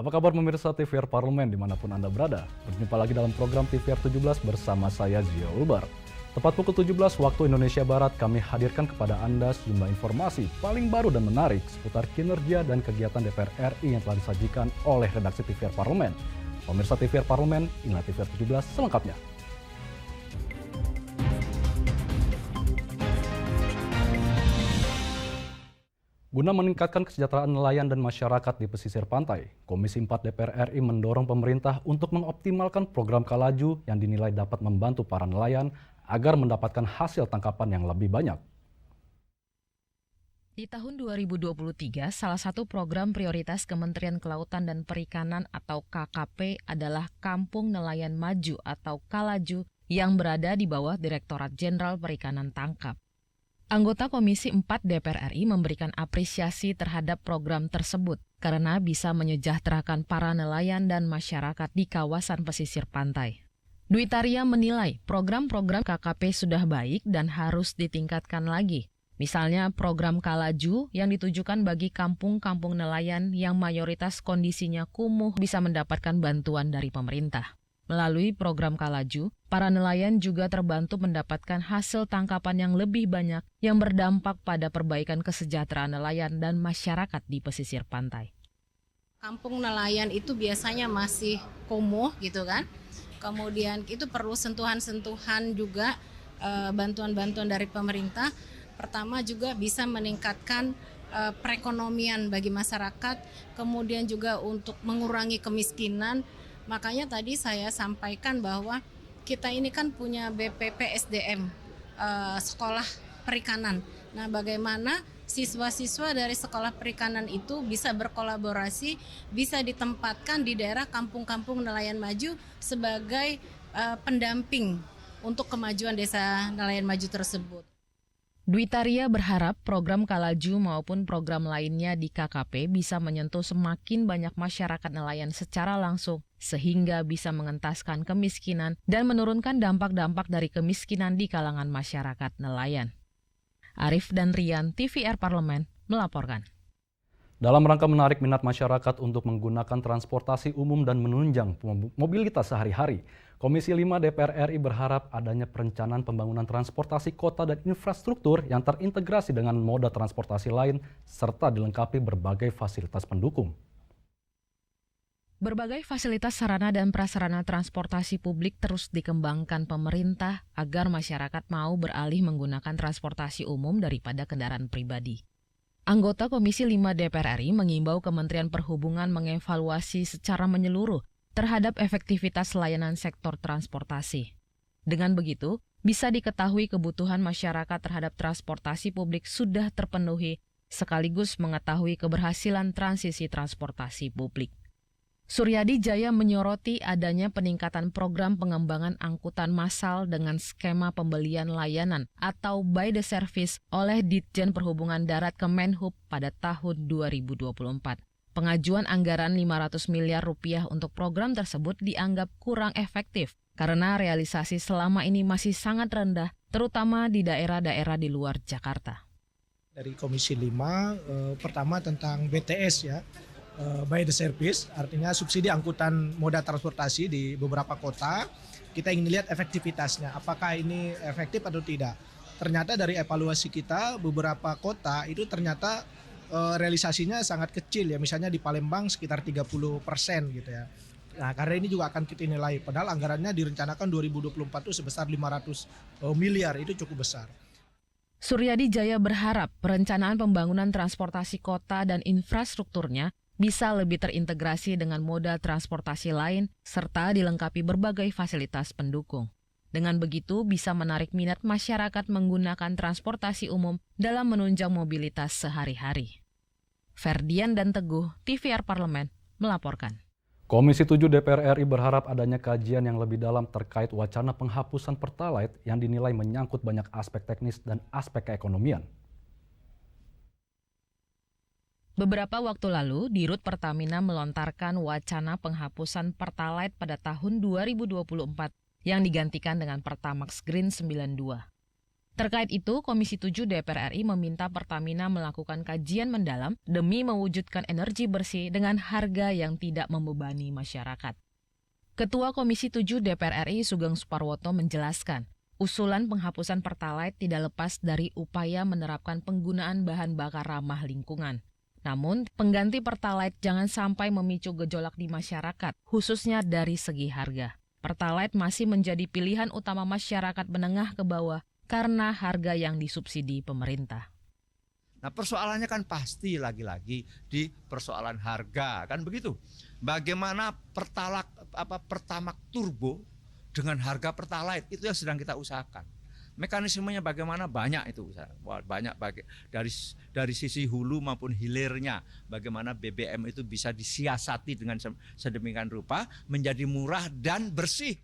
Apa kabar pemirsa TVR Parlemen dimanapun Anda berada? Berjumpa lagi dalam program TVR 17 bersama saya Zio Ulbar. Tepat pukul 17 waktu Indonesia Barat kami hadirkan kepada Anda sejumlah informasi paling baru dan menarik seputar kinerja dan kegiatan DPR RI yang telah disajikan oleh redaksi TVR Parlemen. Pemirsa TVR Parlemen, inilah TVR 17 selengkapnya. Guna meningkatkan kesejahteraan nelayan dan masyarakat di pesisir pantai, Komisi 4 DPR RI mendorong pemerintah untuk mengoptimalkan program Kalaju yang dinilai dapat membantu para nelayan agar mendapatkan hasil tangkapan yang lebih banyak. Di tahun 2023, salah satu program prioritas Kementerian Kelautan dan Perikanan atau KKP adalah Kampung Nelayan Maju atau Kalaju yang berada di bawah Direktorat Jenderal Perikanan Tangkap. Anggota Komisi 4 DPR RI memberikan apresiasi terhadap program tersebut karena bisa menyejahterakan para nelayan dan masyarakat di kawasan pesisir pantai. Dwi Tariya menilai program-program KKP sudah baik dan harus ditingkatkan lagi. Misalnya program Kalaju yang ditujukan bagi kampung-kampung nelayan yang mayoritas kondisinya kumuh bisa mendapatkan bantuan dari pemerintah. Melalui program Kalaju, para nelayan juga terbantu mendapatkan hasil tangkapan yang lebih banyak yang berdampak pada perbaikan kesejahteraan nelayan dan masyarakat di pesisir pantai. Kampung nelayan itu biasanya masih kumuh gitu kan. Kemudian itu perlu sentuhan-sentuhan juga, bantuan-bantuan dari pemerintah. Pertama juga bisa meningkatkan perekonomian bagi masyarakat, kemudian juga untuk mengurangi kemiskinan. Makanya tadi saya sampaikan bahwa kita ini kan punya BPPSDM, sekolah perikanan. Nah, bagaimana siswa-siswa dari sekolah perikanan itu bisa berkolaborasi, bisa ditempatkan di daerah kampung-kampung nelayan maju sebagai pendamping untuk kemajuan desa nelayan maju tersebut. Dwi Tariya berharap program Kalaju maupun program lainnya di KKP bisa menyentuh semakin banyak masyarakat nelayan secara langsung sehingga bisa mengentaskan kemiskinan dan menurunkan dampak-dampak dari kemiskinan di kalangan masyarakat nelayan. Arif dan Rian, TVR Parlemen, melaporkan. Dalam rangka menarik minat masyarakat untuk menggunakan transportasi umum dan menunjang mobilitas sehari-hari, Komisi 5 DPR RI berharap adanya perencanaan pembangunan transportasi kota dan infrastruktur yang terintegrasi dengan moda transportasi lain serta dilengkapi berbagai fasilitas pendukung. Berbagai fasilitas sarana dan prasarana transportasi publik terus dikembangkan pemerintah agar masyarakat mau beralih menggunakan transportasi umum daripada kendaraan pribadi. Anggota Komisi 5 DPR RI mengimbau Kementerian Perhubungan mengevaluasi secara menyeluruh terhadap efektivitas layanan sektor transportasi. Dengan begitu, bisa diketahui kebutuhan masyarakat terhadap transportasi publik sudah terpenuhi, sekaligus mengetahui keberhasilan transisi transportasi publik. Suryadi Jaya menyoroti adanya peningkatan program pengembangan angkutan massal dengan skema pembelian layanan atau by the service oleh Ditjen Perhubungan Darat Kemenhub pada tahun 2024. Pengajuan anggaran 500 miliar rupiah untuk program tersebut dianggap kurang efektif karena realisasi selama ini masih sangat rendah, terutama di daerah-daerah di luar Jakarta. Dari Komisi 5, pertama tentang BTS ya, by the service, artinya subsidi angkutan moda transportasi di beberapa kota. Kita ingin lihat efektivitasnya, apakah ini efektif atau tidak. Ternyata dari evaluasi kita, beberapa kota itu ternyata realisasinya sangat kecil ya, misalnya di Palembang sekitar 30% gitu ya. Nah, karena ini juga akan kita nilai, padahal anggarannya direncanakan 2024 itu sebesar 500 miliar, itu cukup besar. Suryadi Jaya berharap perencanaan pembangunan transportasi kota dan infrastrukturnya bisa lebih terintegrasi dengan moda transportasi lain serta dilengkapi berbagai fasilitas pendukung. Dengan begitu bisa menarik minat masyarakat menggunakan transportasi umum dalam menunjang mobilitas sehari-hari. Ferdian dan Teguh, TVR Parlemen, melaporkan. Komisi 7 DPR RI berharap adanya kajian yang lebih dalam terkait wacana penghapusan Pertalite yang dinilai menyangkut banyak aspek teknis dan aspek keekonomian. Beberapa waktu lalu, Dirut Pertamina melontarkan wacana penghapusan Pertalite pada tahun 2024 yang digantikan dengan Pertamax Green 92. Terkait itu, Komisi 7 DPR RI meminta Pertamina melakukan kajian mendalam demi mewujudkan energi bersih dengan harga yang tidak membebani masyarakat. Ketua Komisi 7 DPR RI Sugeng Suparwoto menjelaskan, usulan penghapusan Pertalite tidak lepas dari upaya menerapkan penggunaan bahan bakar ramah lingkungan. Namun, pengganti Pertalite jangan sampai memicu gejolak di masyarakat, khususnya dari segi harga. Pertalite masih menjadi pilihan utama masyarakat menengah ke bawah karena harga yang disubsidi pemerintah. Nah, persoalannya kan pasti lagi-lagi di persoalan harga, kan begitu. Bagaimana Pertamax turbo dengan harga Pertalite itu yang sedang kita usahakan. Mekanismenya bagaimana banyak itu, banyak dari sisi hulu maupun hilirnya. Bagaimana BBM itu bisa disiasati dengan sedemikian rupa menjadi murah dan bersih.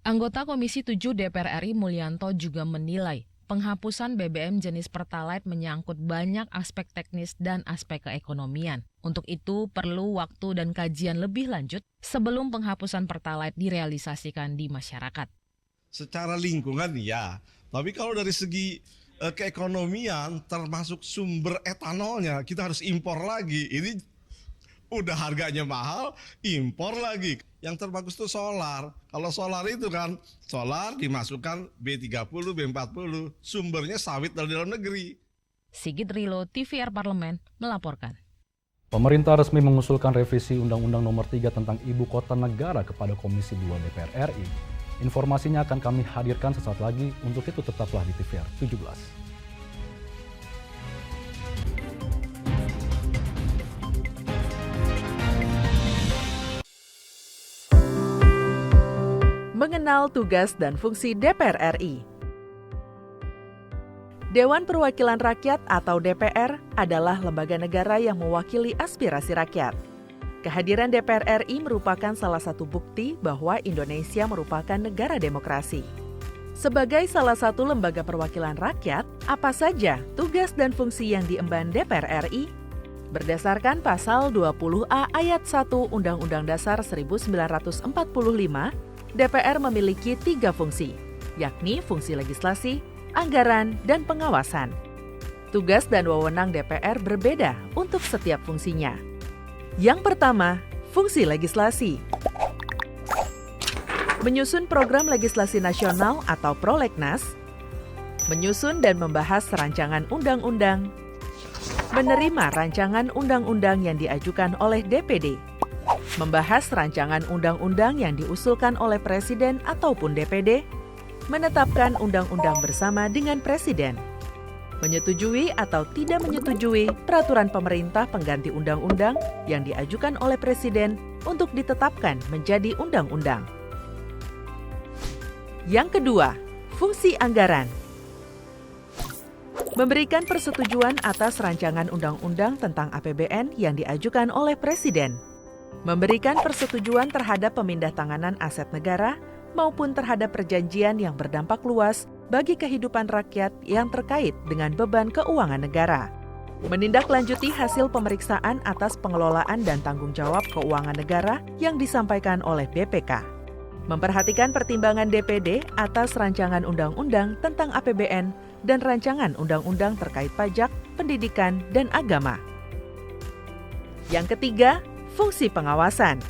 Anggota Komisi 7 DPR RI Mulyanto juga menilai penghapusan BBM jenis Pertalite menyangkut banyak aspek teknis dan aspek keekonomian. Untuk itu perlu waktu dan kajian lebih lanjut sebelum penghapusan Pertalite direalisasikan di masyarakat. Secara lingkungan ya, tapi kalau dari segi keekonomian termasuk sumber etanolnya kita harus impor lagi. Ini udah harganya mahal, impor lagi. Yang terbagus itu solar. Kalau solar itu kan, solar dimasukkan B30, B40, sumbernya sawit dari dalam negeri. Sigit Rilo, TVR Parlemen, melaporkan. Pemerintah resmi mengusulkan revisi Undang-Undang Nomor 3 tentang Ibu Kota Negara kepada Komisi 2 DPR RI. Informasinya akan kami hadirkan sesaat lagi, untuk itu tetaplah di TVR 17. Mengenal tugas dan fungsi DPR RI. Dewan Perwakilan Rakyat atau DPR adalah lembaga negara yang mewakili aspirasi rakyat. Kehadiran DPR RI merupakan salah satu bukti bahwa Indonesia merupakan negara demokrasi. Sebagai salah satu lembaga perwakilan rakyat, apa saja tugas dan fungsi yang diemban DPR RI? Berdasarkan pasal 20A ayat 1 Undang-Undang Dasar 1945, DPR memiliki 3 fungsi, yakni fungsi legislasi, anggaran, dan pengawasan. Tugas dan wewenang DPR berbeda untuk setiap fungsinya. Yang pertama, fungsi legislasi. Menyusun program legislasi nasional atau prolegnas, menyusun dan membahas rancangan undang-undang, menerima rancangan undang-undang yang diajukan oleh DPD, membahas rancangan undang-undang yang diusulkan oleh Presiden ataupun DPD, menetapkan undang-undang bersama dengan Presiden, menyetujui atau tidak menyetujui peraturan pemerintah pengganti undang-undang yang diajukan oleh Presiden untuk ditetapkan menjadi undang-undang. Yang kedua, fungsi anggaran. Memberikan persetujuan atas rancangan undang-undang tentang APBN yang diajukan oleh Presiden. Memberikan persetujuan terhadap pemindahntanganan aset negara maupun terhadap perjanjian yang berdampak luas bagi kehidupan rakyat yang terkait dengan beban keuangan negara. Menindaklanjuti hasil pemeriksaan atas pengelolaan dan tanggung jawab keuangan negara yang disampaikan oleh BPK. Memperhatikan pertimbangan DPD atas rancangan undang-undang tentang APBN dan rancangan undang-undang terkait pajak, pendidikan, dan agama. Yang ketiga, fungsi pengawasan.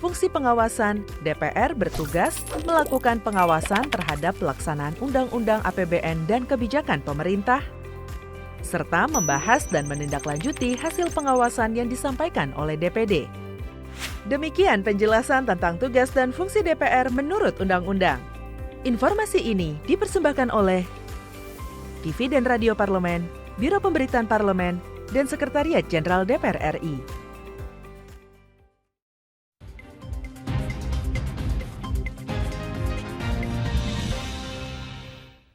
Fungsi pengawasan, DPR bertugas melakukan pengawasan terhadap pelaksanaan undang-undang APBN dan kebijakan pemerintah, serta membahas dan menindaklanjuti hasil pengawasan yang disampaikan oleh DPD. Demikian penjelasan tentang tugas dan fungsi DPR menurut undang-undang. Informasi ini dipersembahkan oleh TV dan Radio Parlemen, Biro Pemberitaan Parlemen, dan Sekretariat Jenderal DPR RI.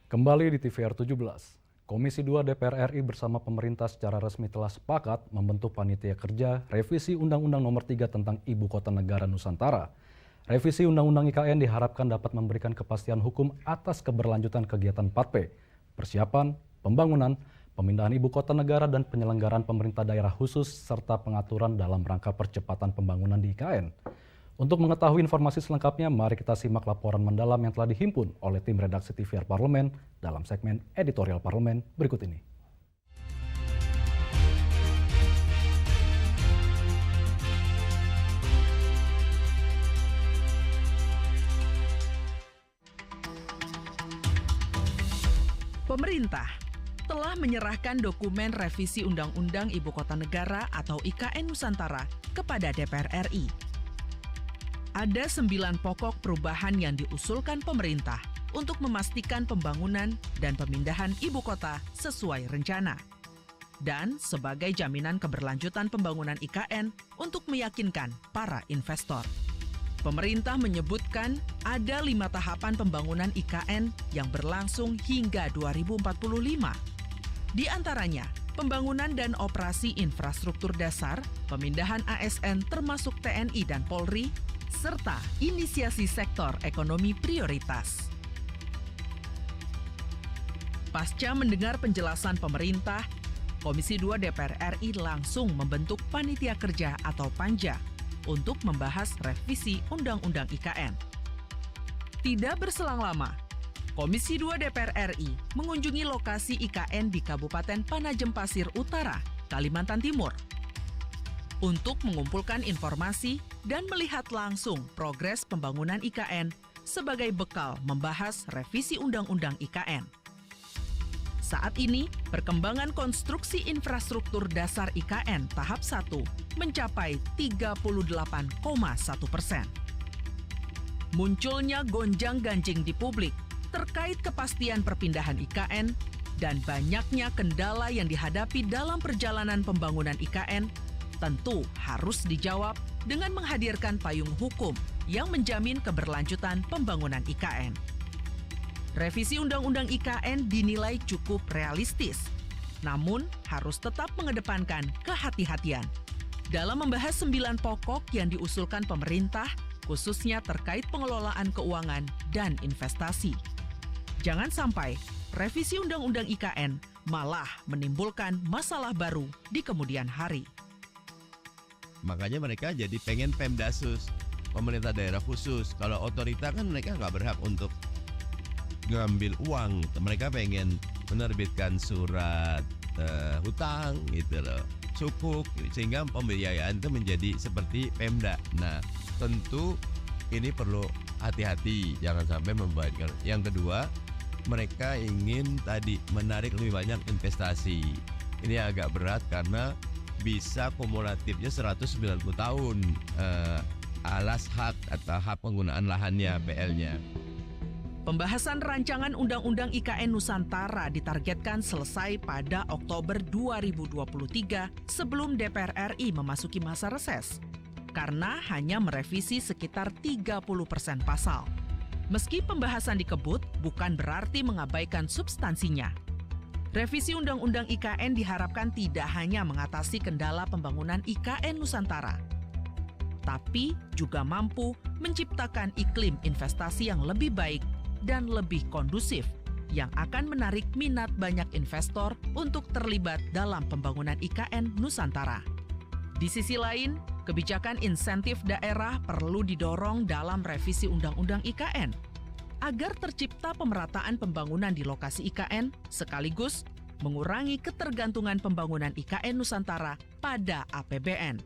Kembali di TVR 17. Komisi 2 DPR RI bersama pemerintah secara resmi telah sepakat membentuk panitia kerja revisi Undang-Undang Nomor 3 tentang Ibu Kota Negara Nusantara. Revisi Undang-Undang IKN diharapkan dapat memberikan kepastian hukum atas keberlanjutan kegiatan 4P, persiapan, pembangunan, pemindahan ibu kota negara dan penyelenggaraan pemerintah daerah khusus serta pengaturan dalam rangka percepatan pembangunan di IKN. Untuk mengetahui informasi selengkapnya, mari kita simak laporan mendalam yang telah dihimpun oleh tim redaksi TVR Parlemen dalam segmen Editorial Parlemen berikut ini. Pemerintah telah menyerahkan dokumen revisi Undang-Undang Ibu Kota Negara atau IKN Nusantara kepada DPR RI. Ada 9 pokok perubahan yang diusulkan pemerintah untuk memastikan pembangunan dan pemindahan ibu kota sesuai rencana. Dan sebagai jaminan keberlanjutan pembangunan IKN untuk meyakinkan para investor. Pemerintah menyebutkan ada 5 tahapan pembangunan IKN yang berlangsung hingga 2045. Di antaranya, pembangunan dan operasi infrastruktur dasar, pemindahan ASN termasuk TNI dan Polri, serta inisiasi sektor ekonomi prioritas. Pasca mendengar penjelasan pemerintah, Komisi 2 DPR RI langsung membentuk Panitia Kerja atau Panja untuk membahas revisi Undang-Undang IKN. Tidak berselang lama, Komisi 2 DPR RI mengunjungi lokasi IKN di Kabupaten Panajem Pasir Utara, Kalimantan Timur, untuk mengumpulkan informasi dan melihat langsung progres pembangunan IKN sebagai bekal membahas revisi Undang-Undang IKN. Saat ini, perkembangan konstruksi infrastruktur dasar IKN tahap 1 mencapai 38,1%. Munculnya gonjang-ganjing di publik terkait kepastian perpindahan IKN dan banyaknya kendala yang dihadapi dalam perjalanan pembangunan IKN tentu harus dijawab dengan menghadirkan payung hukum yang menjamin keberlanjutan pembangunan IKN. Revisi Undang-Undang IKN dinilai cukup realistis, namun harus tetap mengedepankan kehati-hatian dalam membahas 9 pokok yang diusulkan pemerintah, khususnya terkait pengelolaan keuangan dan investasi. Jangan sampai revisi Undang-Undang IKN malah menimbulkan masalah baru di kemudian hari. Makanya mereka jadi pengen Pemdasus, pemerintah daerah khusus. Kalau otorita kan mereka nggak berhak untuk ngambil uang. Mereka pengen menerbitkan surat hutang gitu loh, sukuk, sehingga pembiayaan itu menjadi seperti Pemda. Nah, tentu ini perlu hati-hati, jangan sampai membuatkan. Yang kedua, mereka ingin tadi menarik lebih banyak investasi. Ini agak berat karena bisa kumulatifnya 190 tahun alas hak atau hak penggunaan lahannya PL-nya. Pembahasan rancangan Undang-Undang IKN Nusantara ditargetkan selesai pada Oktober 2023 sebelum DPR RI memasuki masa reses, karena hanya merevisi sekitar 30% pasal. Meski pembahasan dikebut, bukan berarti mengabaikan substansinya. Revisi Undang-Undang IKN diharapkan tidak hanya mengatasi kendala pembangunan IKN Nusantara, tapi juga mampu menciptakan iklim investasi yang lebih baik dan lebih kondusif yang akan menarik minat banyak investor untuk terlibat dalam pembangunan IKN Nusantara. Di sisi lain, kebijakan insentif daerah perlu didorong dalam revisi Undang-Undang IKN agar tercipta pemerataan pembangunan di lokasi IKN sekaligus mengurangi ketergantungan pembangunan IKN Nusantara pada APBN.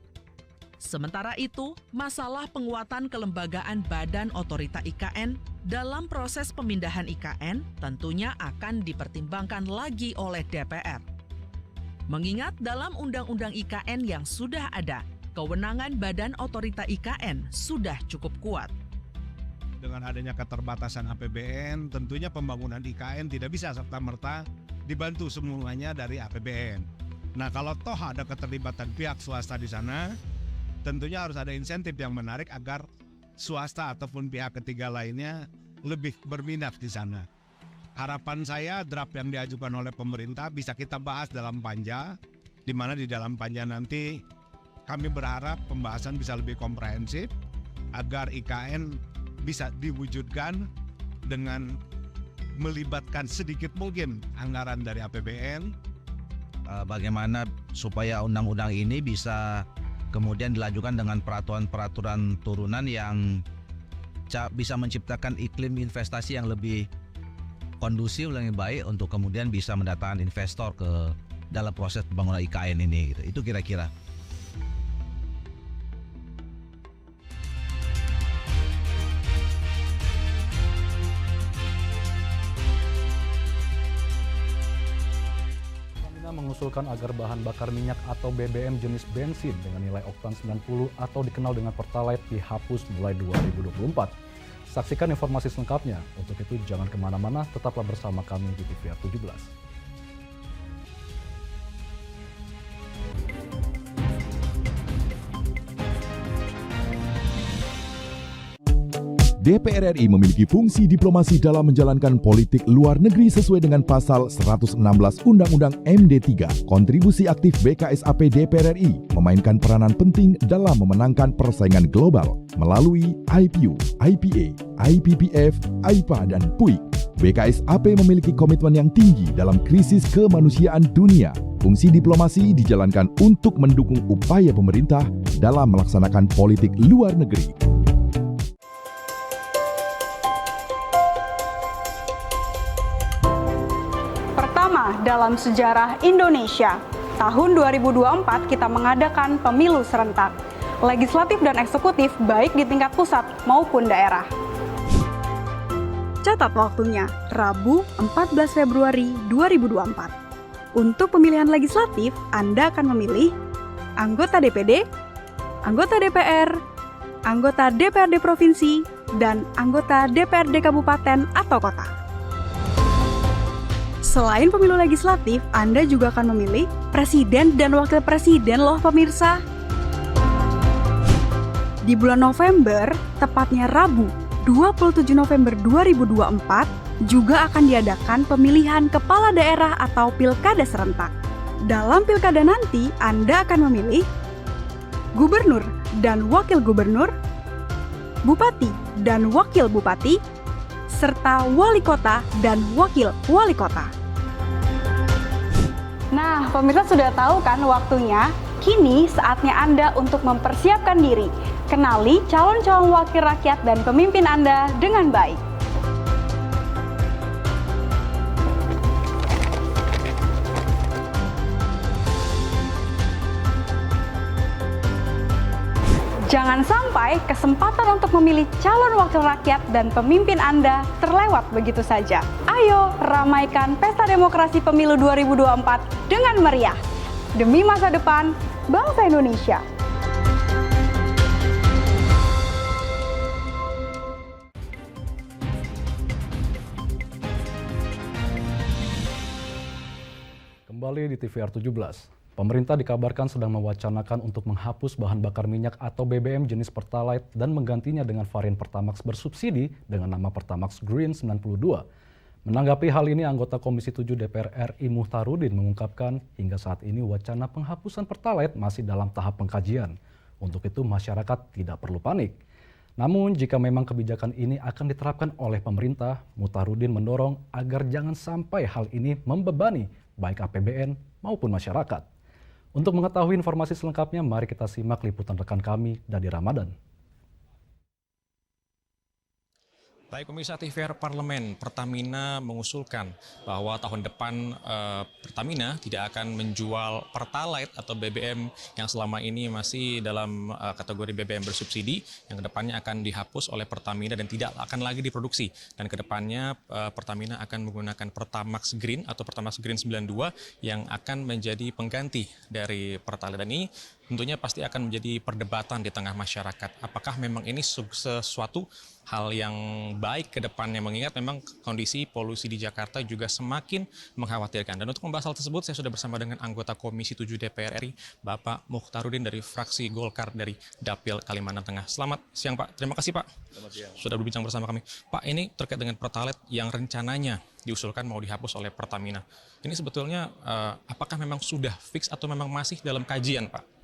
Sementara itu, masalah penguatan kelembagaan Badan Otorita IKN dalam proses pemindahan IKN tentunya akan dipertimbangkan lagi oleh DPR. Mengingat dalam Undang-Undang IKN yang sudah ada, kewenangan Badan Otorita IKN sudah cukup kuat. Dengan adanya keterbatasan APBN, tentunya pembangunan IKN tidak bisa serta-merta dibantu semuanya dari APBN. Nah, kalau toh ada keterlibatan pihak swasta di sana, tentunya harus ada insentif yang menarik agar swasta ataupun pihak ketiga lainnya lebih berminat di sana. Harapan saya draft yang diajukan oleh pemerintah bisa kita bahas dalam panja, di mana di dalam panja nanti kami berharap pembahasan bisa lebih komprehensif agar IKN bisa diwujudkan dengan melibatkan sedikit mungkin anggaran dari APBN. Bagaimana supaya undang-undang ini bisa kemudian dilanjutkan dengan peraturan-peraturan turunan yang bisa menciptakan iklim investasi yang lebih kondusif, lebih baik untuk kemudian bisa mendatangkan investor ke dalam proses pembangunan IKN ini gitu. Itu kira-kira. Pertamina mengusulkan agar bahan bakar minyak atau BBM jenis bensin dengan nilai oktan 90 atau dikenal dengan Pertalite dihapus mulai 2024. Saksikan informasi selengkapnya. Untuk itu jangan kemana-mana, tetaplah bersama kami di TVR 17. DPR RI memiliki fungsi diplomasi dalam menjalankan politik luar negeri sesuai dengan pasal 116 Undang-Undang MD 3. Kontribusi aktif BKSAP DPR RI memainkan peranan penting dalam memenangkan persaingan global melalui IPU, IPA, IPPF, IPA, dan PUIK. BKSAP memiliki komitmen yang tinggi dalam krisis kemanusiaan dunia. Fungsi diplomasi dijalankan untuk mendukung upaya pemerintah dalam melaksanakan politik luar negeri. Dalam sejarah Indonesia, tahun 2024 kita mengadakan pemilu serentak, legislatif dan eksekutif baik di tingkat pusat maupun daerah. Catat waktunya, Rabu 14 Februari 2024. Untuk pemilihan legislatif, Anda akan memilih anggota DPD, anggota DPR, anggota DPRD Provinsi, dan anggota DPRD Kabupaten atau Kota. Selain pemilu legislatif, Anda juga akan memilih presiden dan wakil presiden loh pemirsa. Di bulan November, tepatnya Rabu 27 November 2024, juga akan diadakan pemilihan kepala daerah atau pilkada serentak. Dalam pilkada nanti, Anda akan memilih gubernur dan wakil gubernur, bupati dan wakil bupati, serta wali kota dan wakil wali kota. Nah, pemirsa sudah tahu kan waktunya? Kini saatnya Anda untuk mempersiapkan diri. Kenali calon-calon wakil rakyat dan pemimpin Anda dengan baik. Jangan sampai kesempatan untuk memilih calon wakil rakyat dan pemimpin Anda terlewat begitu saja. Ayo ramaikan pesta demokrasi pemilu 2024 dengan meriah. Demi masa depan bangsa Indonesia. Kembali di TVR 17. Pemerintah dikabarkan sedang mewacanakan untuk menghapus bahan bakar minyak atau BBM jenis Pertalite dan menggantinya dengan varian Pertamax bersubsidi dengan nama Pertamax Green 92. Menanggapi hal ini, anggota Komisi 7 DPR RI Muhtarudin mengungkapkan hingga saat ini wacana penghapusan Pertalite masih dalam tahap pengkajian. Untuk itu masyarakat tidak perlu panik. Namun jika memang kebijakan ini akan diterapkan oleh pemerintah, Muhtarudin mendorong agar jangan sampai hal ini membebani baik APBN maupun masyarakat. Untuk mengetahui informasi selengkapnya, mari kita simak liputan rekan kami, Dadi Ramadan. Baik pemirsa TVR Parlemen, Pertamina mengusulkan bahwa tahun depan Pertamina tidak akan menjual Pertalite atau BBM yang selama ini masih dalam kategori BBM bersubsidi, yang kedepannya akan dihapus oleh Pertamina dan tidak akan lagi diproduksi. Dan kedepannya Pertamina akan menggunakan Pertamax Green atau Pertamax Green 92 yang akan menjadi pengganti dari Pertalite. Dan ini tentunya pasti akan menjadi perdebatan di tengah masyarakat. Apakah memang ini sesuatu hal yang baik ke depannya, mengingat memang kondisi polusi di Jakarta juga semakin mengkhawatirkan. Dan untuk membahas hal tersebut, saya sudah bersama dengan anggota Komisi 7 DPR RI, Bapak Muhtarudin dari fraksi Golkar dari Dapil Kalimantan Tengah. Selamat siang Pak, terima kasih Pak. Selamat siang. Sudah berbincang bersama kami. Pak, ini terkait dengan Pertalite yang rencananya diusulkan mau dihapus oleh Pertamina. Ini sebetulnya apakah memang sudah fix atau memang masih dalam kajian Pak?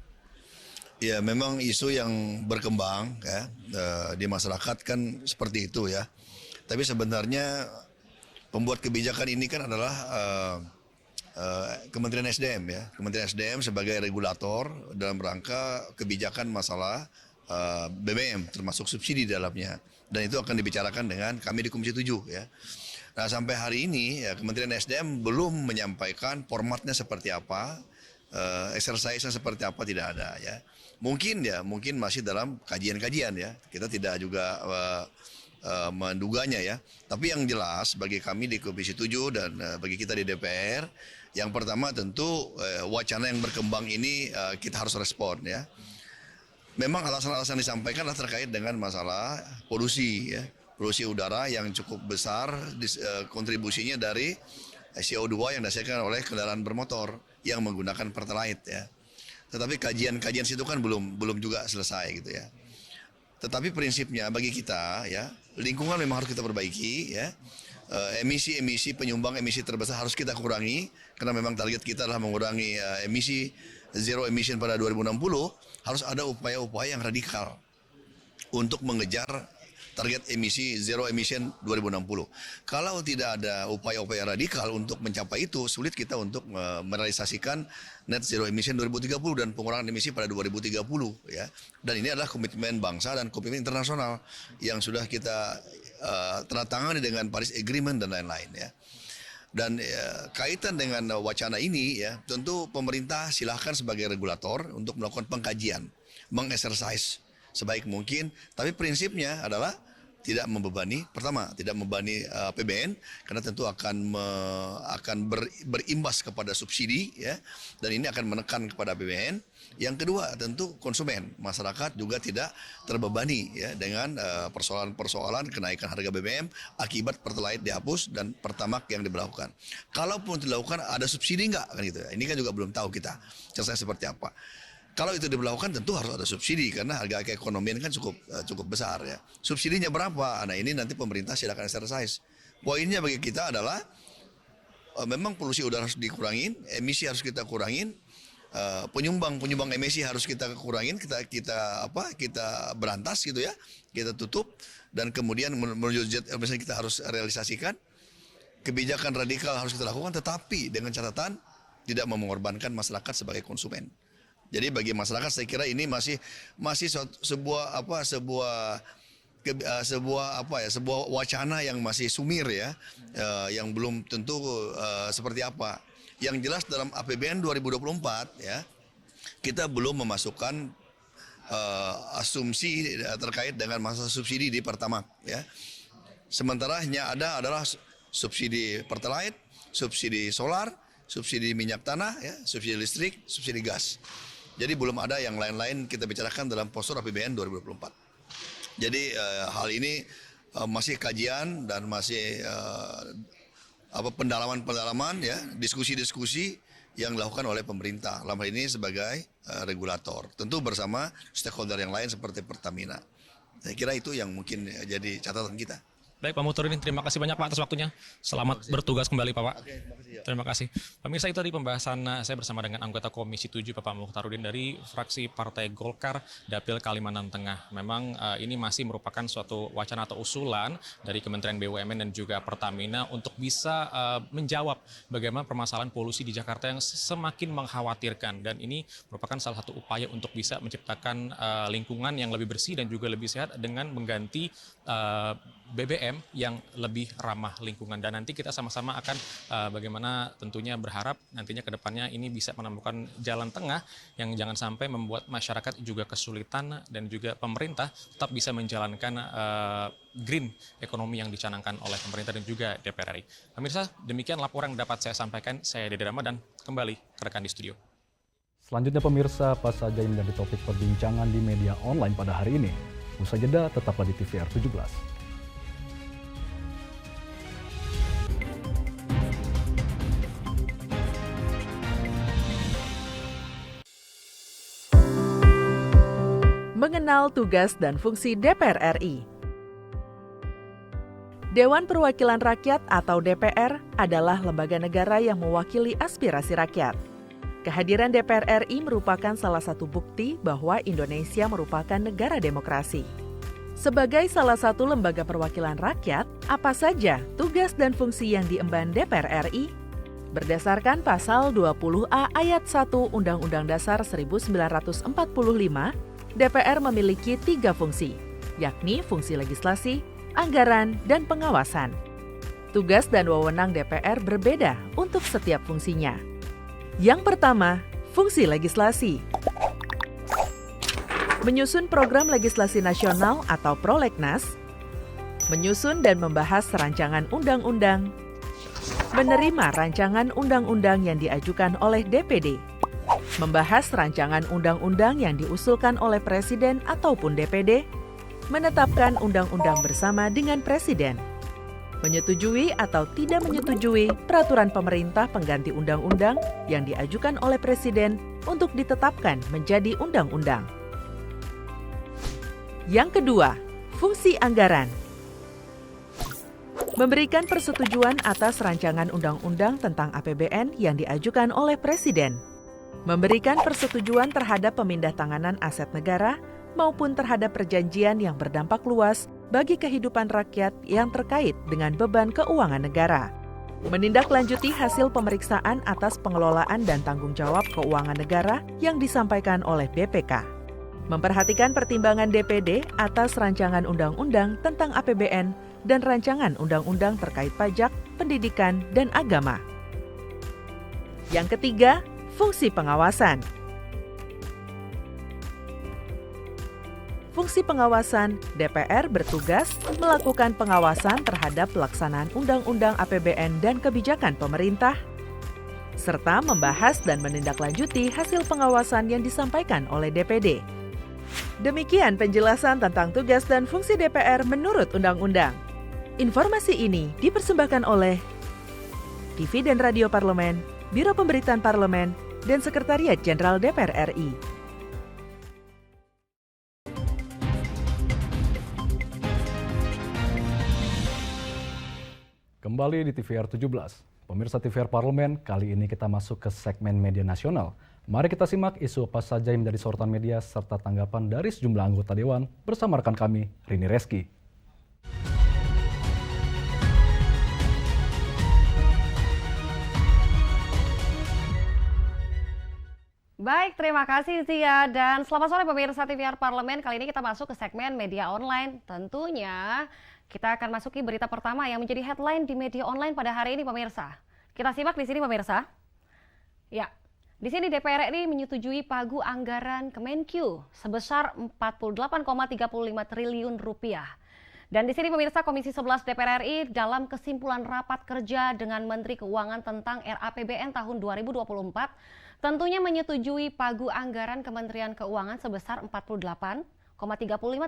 Ya, memang isu yang berkembang ya di masyarakat kan seperti itu ya. Tapi sebenarnya pembuat kebijakan ini kan adalah Kementerian SDM ya, Kementerian SDM sebagai regulator dalam rangka kebijakan masalah BBM termasuk subsidi di dalamnya, dan itu akan dibicarakan dengan kami di Komisi 7 ya. Nah sampai hari ini ya, Kementerian SDM belum menyampaikan formatnya seperti apa, exercise-nya seperti apa, tidak ada ya. Mungkin masih dalam kajian-kajian ya, kita tidak juga menduganya ya. Tapi yang jelas bagi kami di Komisi 7 dan bagi kita di DPR, yang pertama tentu wacana yang berkembang ini kita harus respon ya. Memang alasan-alasan disampaikan adalah terkait dengan masalah polusi ya. Polusi udara yang cukup besar kontribusinya dari CO2 yang dihasilkan oleh kendaraan bermotor yang menggunakan pertalite ya. Tetapi kajian-kajian situ kan belum juga selesai gitu ya. Tetapi prinsipnya bagi kita ya, lingkungan memang harus kita perbaiki ya. Emisi penyumbang emisi terbesar harus kita kurangi, karena memang target kita adalah mengurangi emisi zero emission pada 2060. Harus ada upaya-upaya yang radikal untuk mengejar target emisi zero emission 2060. Kalau tidak ada upaya-upaya radikal untuk mencapai itu, sulit kita untuk merealisasikan net zero emission 2030 dan pengurangan emisi pada 2030 ya. Dan ini adalah komitmen bangsa dan komitmen internasional yang sudah kita tanda dengan Paris Agreement dan lain-lain ya. Dan kaitan dengan wacana ini ya, tentu pemerintah silahkan sebagai regulator untuk melakukan pengkajian, mengexercise sebaik mungkin, tapi prinsipnya adalah tidak membebani, pertama tidak membebani APBN karena tentu akan berimbas kepada subsidi ya, dan ini akan menekan kepada APBN. Yang kedua tentu konsumen, masyarakat juga tidak terbebani ya dengan persoalan-persoalan kenaikan harga BBM akibat Pertalite dihapus dan Pertamax yang diberlakukan. Kalaupun dilakukan ada subsidi enggak kan gitu ya. Ini kan juga belum tahu kita caranya seperti apa. Kalau itu diberlakukan tentu harus ada subsidi karena harga keekonomian kan cukup besar ya. Subsidinya berapa? Nah ini nanti pemerintah silakan exercise. Poinnya bagi kita adalah memang polusi udara harus dikurangin, emisi harus kita kurangin, penyumbang emisi harus kita kurangin, kita berantas gitu ya, kita tutup, dan kemudian menuju jet emission kita harus realisasikan. Kebijakan radikal harus kita lakukan, tetapi dengan catatan tidak mengorbankan masyarakat sebagai konsumen. Jadi bagi masyarakat saya kira ini masih sebuah wacana yang masih sumir ya, yang belum tentu seperti apa. Yang jelas dalam APBN 2024 ya, kita belum memasukkan asumsi terkait dengan masalah subsidi di Pertamax ya. Sementara hanya adalah subsidi Pertalite, subsidi solar, subsidi minyak tanah ya, subsidi listrik, subsidi gas. Jadi belum ada yang lain-lain kita bicarakan dalam postur APBN 2024. Jadi hal ini masih kajian dan masih pendalaman ya, diskusi-diskusi yang dilakukan oleh pemerintah. Dalam hal ini sebagai regulator, tentu bersama stakeholder yang lain seperti Pertamina. Saya kira itu yang mungkin jadi catatan kita. Baik Pak Muhtarudin, terima kasih banyak Pak atas waktunya. Selamat bertugas kembali Pak. Oke, terima kasih. Pemirsa, itu tadi pembahasan saya bersama dengan anggota Komisi 7 Pak Muhtarudin dari fraksi Partai Golkar Dapil Kalimantan Tengah. Memang ini masih merupakan suatu wacana atau usulan dari Kementerian BUMN dan juga Pertamina untuk bisa menjawab bagaimana permasalahan polusi di Jakarta yang semakin mengkhawatirkan, dan ini merupakan salah satu upaya untuk bisa menciptakan lingkungan yang lebih bersih dan juga lebih sehat dengan mengganti BBM yang lebih ramah lingkungan. Dan nanti kita sama-sama akan bagaimana tentunya berharap nantinya ke depannya ini bisa menemukan jalan tengah yang jangan sampai membuat masyarakat juga kesulitan dan juga pemerintah tetap bisa menjalankan green ekonomi yang dicanangkan oleh pemerintah dan juga DPR RI. Pemirsa, demikian laporan yang dapat saya sampaikan. Saya Dede Ramadan, kembali ke rekan di studio. Selanjutnya pemirsa, apa saja yang menjadi topik perbincangan di media online pada hari ini? Usai jeda, tetaplah di TVR 17. Mengenal tugas dan fungsi DPR RI. Dewan Perwakilan Rakyat atau DPR adalah lembaga negara yang mewakili aspirasi rakyat. Kehadiran DPR RI merupakan salah satu bukti bahwa Indonesia merupakan negara demokrasi. Sebagai salah satu lembaga perwakilan rakyat, apa saja tugas dan fungsi yang diemban DPR RI? Berdasarkan pasal 20A ayat 1 Undang-Undang Dasar 1945, DPR memiliki 3 fungsi, yakni fungsi legislasi, anggaran, dan pengawasan. Tugas dan wewenang DPR berbeda untuk setiap fungsinya. Yang pertama, fungsi legislasi. Menyusun program legislasi nasional atau prolegnas, menyusun dan membahas rancangan undang-undang, menerima rancangan undang-undang yang diajukan oleh DPD, membahas rancangan undang-undang yang diusulkan oleh Presiden ataupun DPD, menetapkan undang-undang bersama dengan Presiden, menyetujui atau tidak menyetujui peraturan pemerintah pengganti undang-undang yang diajukan oleh Presiden untuk ditetapkan menjadi undang-undang. Yang kedua, fungsi anggaran. Memberikan persetujuan atas rancangan undang-undang tentang APBN yang diajukan oleh Presiden. Memberikan persetujuan terhadap pemindah-tanganan aset negara maupun terhadap perjanjian yang berdampak luas bagi kehidupan rakyat yang terkait dengan beban keuangan negara. Menindaklanjuti hasil pemeriksaan atas pengelolaan dan tanggung jawab keuangan negara yang disampaikan oleh BPK. Memperhatikan pertimbangan DPD atas rancangan undang-undang tentang APBN dan rancangan undang-undang terkait pajak, pendidikan, dan agama. Yang ketiga, fungsi pengawasan. Fungsi pengawasan, DPR bertugas melakukan pengawasan terhadap pelaksanaan undang-undang APBN dan kebijakan pemerintah, serta membahas dan menindaklanjuti hasil pengawasan yang disampaikan oleh DPD. Demikian penjelasan tentang tugas dan fungsi DPR menurut undang-undang. Informasi ini dipersembahkan oleh TV dan Radio Parlemen, Biro Pemberitaan Parlemen, dan Sekretariat Jenderal DPR RI. Kembali di TVR 17. Pemirsa TVR Parlemen, kali ini kita masuk ke segmen media nasional. Mari kita simak isu apa saja yang menjadi sorotan media serta tanggapan dari sejumlah anggota Dewan bersama rekan kami, Rini Reski. Baik, terima kasih Zia dan selamat sore pemirsa TVR Parlemen. Kali ini kita masuk ke segmen media online. Tentunya kita akan masuki berita pertama yang menjadi headline di media online pada hari ini pemirsa. Kita simak di sini pemirsa. Ya, di sini DPR RI menyetujui pagu anggaran Kemenkyu sebesar 48,35 triliun rupiah. Dan di sini pemirsa Komisi 11 DPR RI dalam kesimpulan rapat kerja dengan Menteri Keuangan tentang RAPBN tahun 2024 tentunya menyetujui pagu anggaran Kementerian Keuangan sebesar 48,35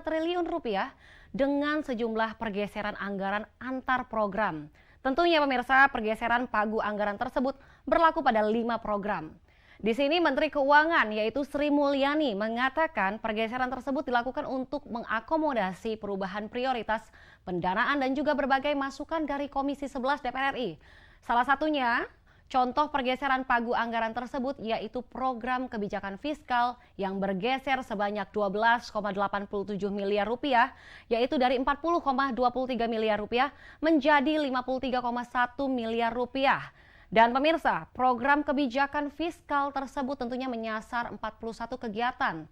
triliun rupiah dengan sejumlah pergeseran anggaran antar program. Tentunya pemirsa pergeseran pagu anggaran tersebut berlaku pada 5 program. Di sini Menteri Keuangan yaitu Sri Mulyani mengatakan pergeseran tersebut dilakukan untuk mengakomodasi perubahan prioritas pendanaan dan juga berbagai masukan dari Komisi 11 DPR RI. Salah satunya contoh pergeseran pagu anggaran tersebut yaitu program kebijakan fiskal yang bergeser sebanyak 12,87 miliar rupiah yaitu dari 40,23 miliar rupiah menjadi 53,1 miliar rupiah. Dan pemirsa, program kebijakan fiskal tersebut tentunya menyasar 41 kegiatan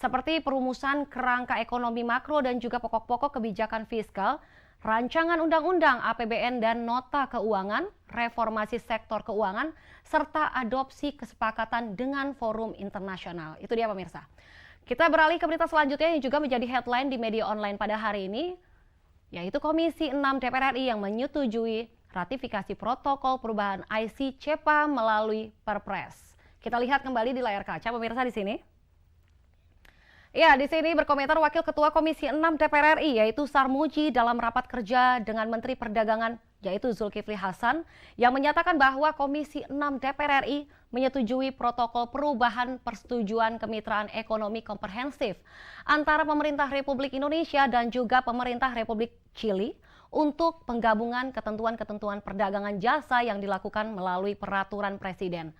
seperti perumusan kerangka ekonomi makro dan juga pokok-pokok kebijakan fiskal, rancangan undang-undang APBN dan nota keuangan, reformasi sektor keuangan, serta adopsi kesepakatan dengan forum internasional. Itu dia pemirsa. Kita beralih ke berita selanjutnya yang juga menjadi headline di media online pada hari ini, yaitu Komisi 6 DPR RI yang menyetujui ratifikasi protokol perubahan IC CEPA melalui Perpres. Kita lihat kembali di layar kaca pemirsa di sini. Ya, di sini berkomentar Wakil Ketua Komisi 6 DPR RI yaitu Sarmuji dalam rapat kerja dengan Menteri Perdagangan yaitu Zulkifli Hasan yang menyatakan bahwa Komisi 6 DPR RI menyetujui protokol perubahan persetujuan kemitraan ekonomi komprehensif antara pemerintah Republik Indonesia dan juga pemerintah Republik Chili untuk penggabungan ketentuan-ketentuan perdagangan jasa yang dilakukan melalui peraturan Presiden.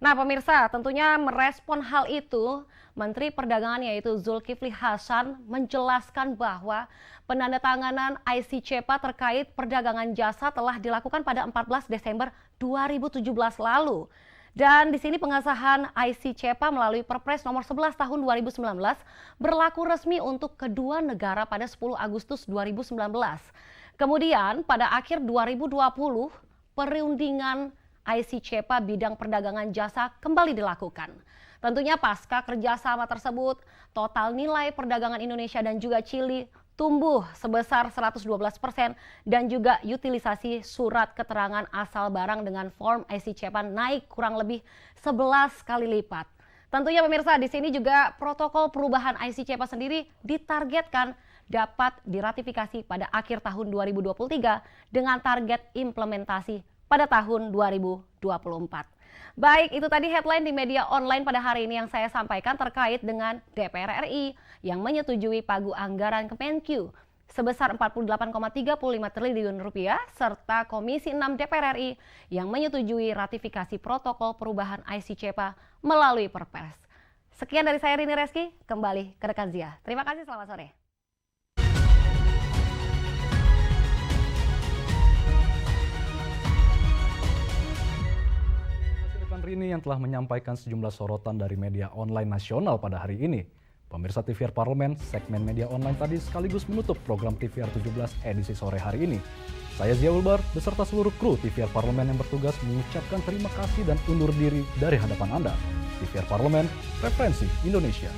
Nah pemirsa, tentunya merespon hal itu, Menteri Perdagangan yaitu Zulkifli Hasan menjelaskan bahwa penandatanganan ICCPA terkait perdagangan jasa telah dilakukan pada 14 Desember 2017 lalu. Dan di sini pengesahan ICCPA melalui Perpres nomor 11 tahun 2019 berlaku resmi untuk kedua negara pada 10 Agustus 2019. Kemudian pada akhir 2020 perundingan ICCPA bidang perdagangan jasa kembali dilakukan. Tentunya pasca kerjasama tersebut, total nilai perdagangan Indonesia dan juga Chili tumbuh sebesar 112% dan juga utilisasi surat keterangan asal barang dengan form ICCPA naik kurang lebih 11 kali lipat. Tentunya pemirsa, di sini juga protokol perubahan ICCPA sendiri ditargetkan dapat diratifikasi pada akhir tahun 2023 dengan target implementasi pada tahun 2024. Baik, itu tadi headline di media online pada hari ini yang saya sampaikan terkait dengan DPR RI yang menyetujui pagu anggaran Kemenq sebesar 48,35 triliun rupiah serta Komisi 6 DPR RI yang menyetujui ratifikasi protokol perubahan ICCPA melalui Perpres. Sekian dari saya Rini Reski, kembali ke rekan Zia. Terima kasih, selamat sore. Rini yang telah menyampaikan sejumlah sorotan dari media online nasional pada hari ini. Pemirsa TVR Parlemen, segmen media online tadi sekaligus menutup program TVR 17 edisi sore hari ini. Saya Zia Ulbar beserta seluruh kru TVR Parlemen yang bertugas mengucapkan terima kasih dan undur diri dari hadapan Anda. TVR Parlemen, referensi Indonesia.